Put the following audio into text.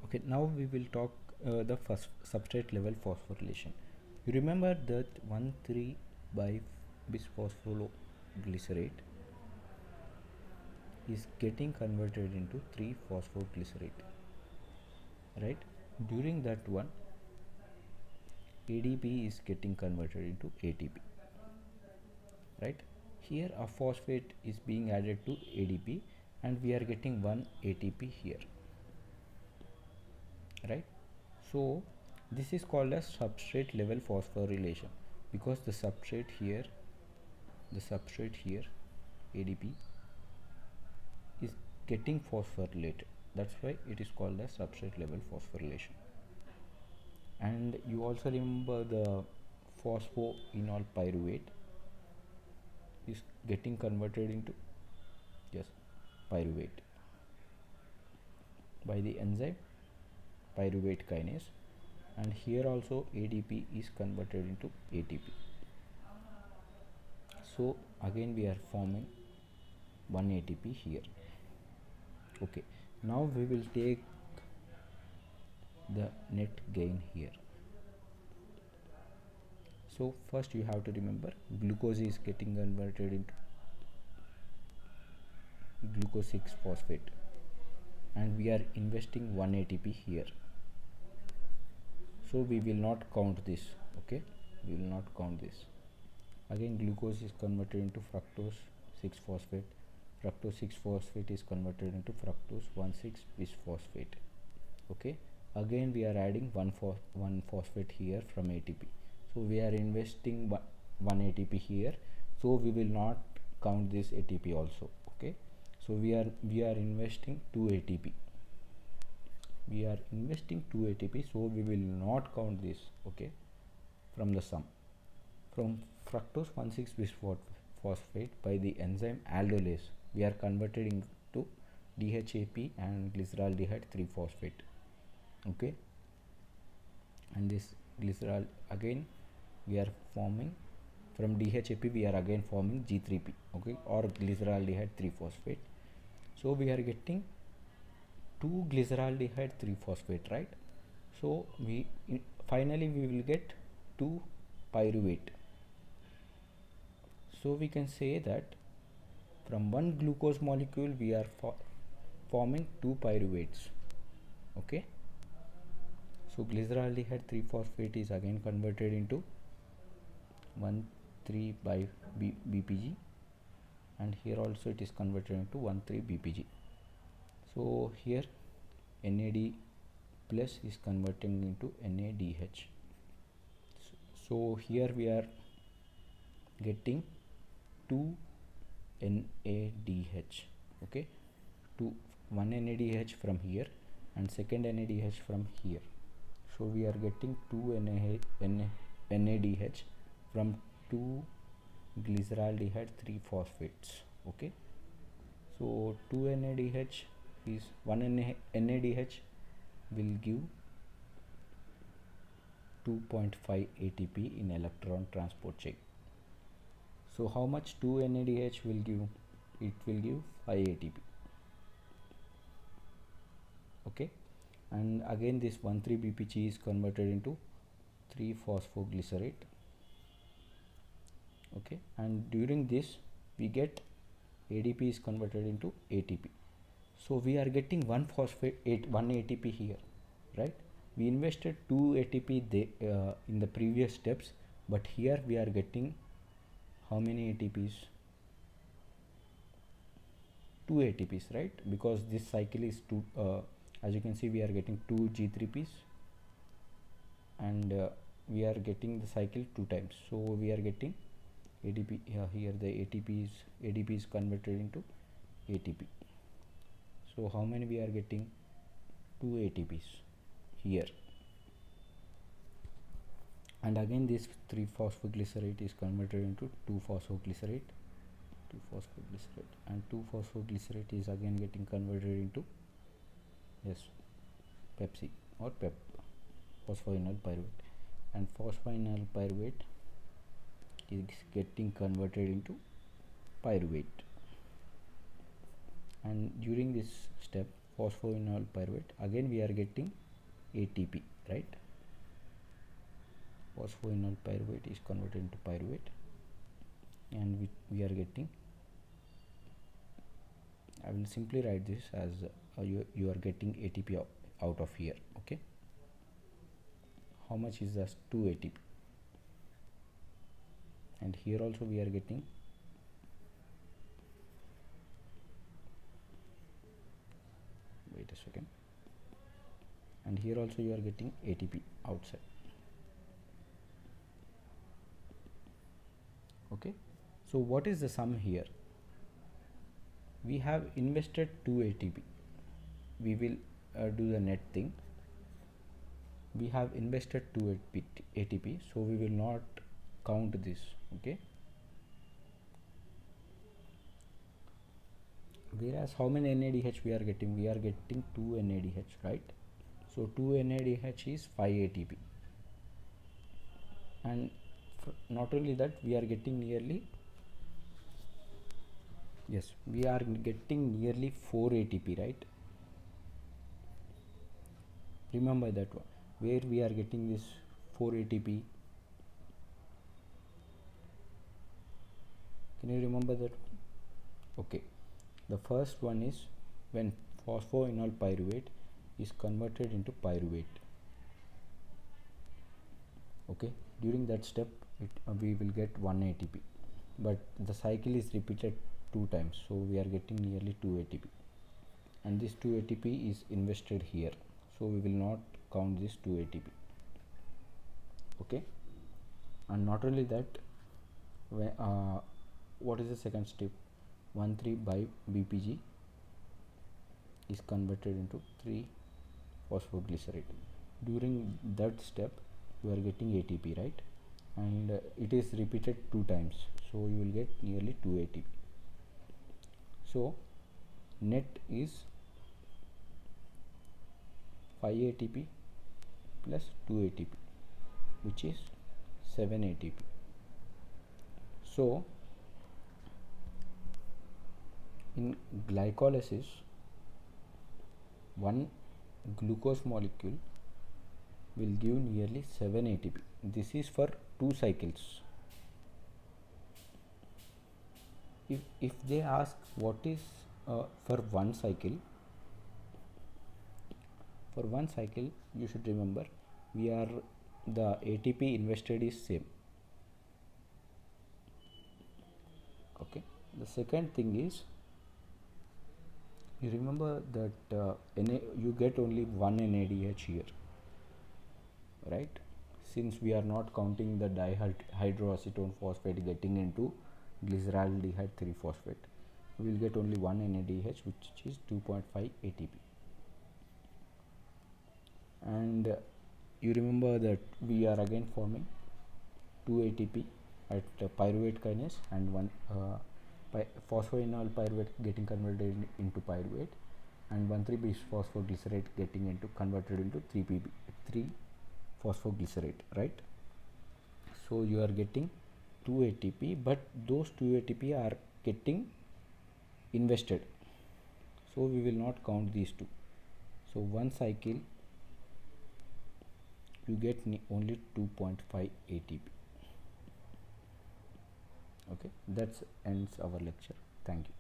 Okay, now we will talk the first substrate level phosphorylation. You remember that 1,3 bisphosphoglycerate is getting converted into 3-phosphoglycerate, right? During that one, ADP is getting converted into ATP, right? Here a phosphate is being added to ADP and we are getting one ATP here, right? So this is called as substrate level phosphorylation because the substrate here ADP is getting phosphorylated. That's why it is called as substrate level phosphorylation. And you also remember the phosphoenol pyruvate is getting converted into pyruvate by the enzyme pyruvate kinase, and here also ADP is converted into ATP. So again we are forming one ATP here. Okay, now we will take the net gain here. So first you have to remember glucose is getting converted into glucose 6 phosphate and we are investing 1 ATP here, so we will not count this. Okay, we will not count this. Again glucose is converted into fructose 6 phosphate, fructose 6 phosphate is converted into fructose 1,6 bisphosphate. Okay, again we are adding one phosphate here from ATP, so we are investing 1 ATP here, so we will not count this ATP also. Okay, so we are investing 2 ATP, we are investing 2 ATP, so we will not count this. Okay, from the sum from fructose 1,6 bisphosphate by the enzyme aldolase we are converted into DHAP and glyceraldehyde 3-phosphate. Okay, and this glycerol again we are forming from DHAP we are again forming G3P, okay, or glyceraldehyde 3-phosphate. So we are getting 2 glyceraldehyde 3-phosphate, right? So we finally we will get 2 pyruvate. So we can say that from one glucose molecule we are forming 2 pyruvates. Okay, so glyceraldehyde 3-phosphate is again converted into 1,3 by BPG, and here also it is converted into 1,3 BPG. So here NAD plus is converting into NADH. So here we are getting 2 NADH. Okay, one NADH from here and second NADH from here. So we are getting 2 NADH from 2 glyceraldehyde 3-phosphates. Okay, so 2 NADH is 1 NADH will give 2.5 ATP in electron transport chain. So how much 2 NADH will give? It will give 5 ATP. Okay, and again this 1,3 BPG is converted into 3-phosphoglycerate. Okay, and during this we get ADP is converted into ATP. So we are getting 1 ATP here, right? We invested 2 ATP in the previous steps, but here we are getting how many ATPs? 2 ATPs, right? Because this cycle is 2, as you can see we are getting 2 G3Ps and we are getting the cycle 2 times, so we are getting ADP here the ADP is converted into ATP. So how many we are getting? 2 ATPs here, and again this 3-phosphoglycerate is converted into 2-phosphoglycerate, and 2-phosphoglycerate is again getting converted into Pepsi or phosphoenol pyruvate, and phosphoenol pyruvate is getting converted into pyruvate. And during this step phosphoenol pyruvate, again we are getting ATP, right? Phosphoenol pyruvate is converted into pyruvate, and we are getting, I will simply write this as you are getting ATP out of here. Okay, how much is this? 2 ATP, and here also we are getting wait a second, and here also you are getting ATP outside. Okay, so what is the sum here? We have invested 2 ATP. We will do the net thing. We have invested 2 ATP, so we will not count this. Okay, whereas how many NADH we are getting? We are getting 2 NADH, right? So 2 NADH is 5 ATP, and not only that, we are getting nearly, yes, we are getting nearly 4 ATP, right? Remember that one, where we are getting this 4 ATP. Can you remember that? Okay, the first one is when phosphoenol pyruvate is converted into pyruvate. Okay, during that step we will get 1 ATP, but the cycle is repeated 2 times, so we are getting nearly 2 ATP, and this 2 ATP is invested here, so we will not count this 2 ATP. Okay, and not only that, what is the second step? 1,3 BPG is converted into 3-phosphoglycerate. During that step you are getting ATP, right? And it is repeated 2 times, so you will get nearly 2 ATP. So net is 5 ATP plus 2 ATP, which is 7 ATP. So in glycolysis, one glucose molecule will give nearly 7 ATP. This is for 2 cycles. If they ask what is for one cycle, you should remember the ATP invested is same. Okay, the second thing is, you remember that you get only one NADH here, right? Since we are not counting the dihydroacetone phosphate getting into glyceraldehyde 3-phosphate, we will get only one NADH, which is 2.5 ATP. And you remember that we are again forming 2 ATP at pyruvate kinase, and one phosphoenol pyruvate getting converted into pyruvate, and 1,3-bisphosphoglycerate getting into converted into 3-phosphoglycerate, right? So you are getting 2 ATP, but those 2 ATP are getting invested, so we will not count these two. So one cycle you get only 2.5 ATP. Okay, that ends our lecture. Thank you.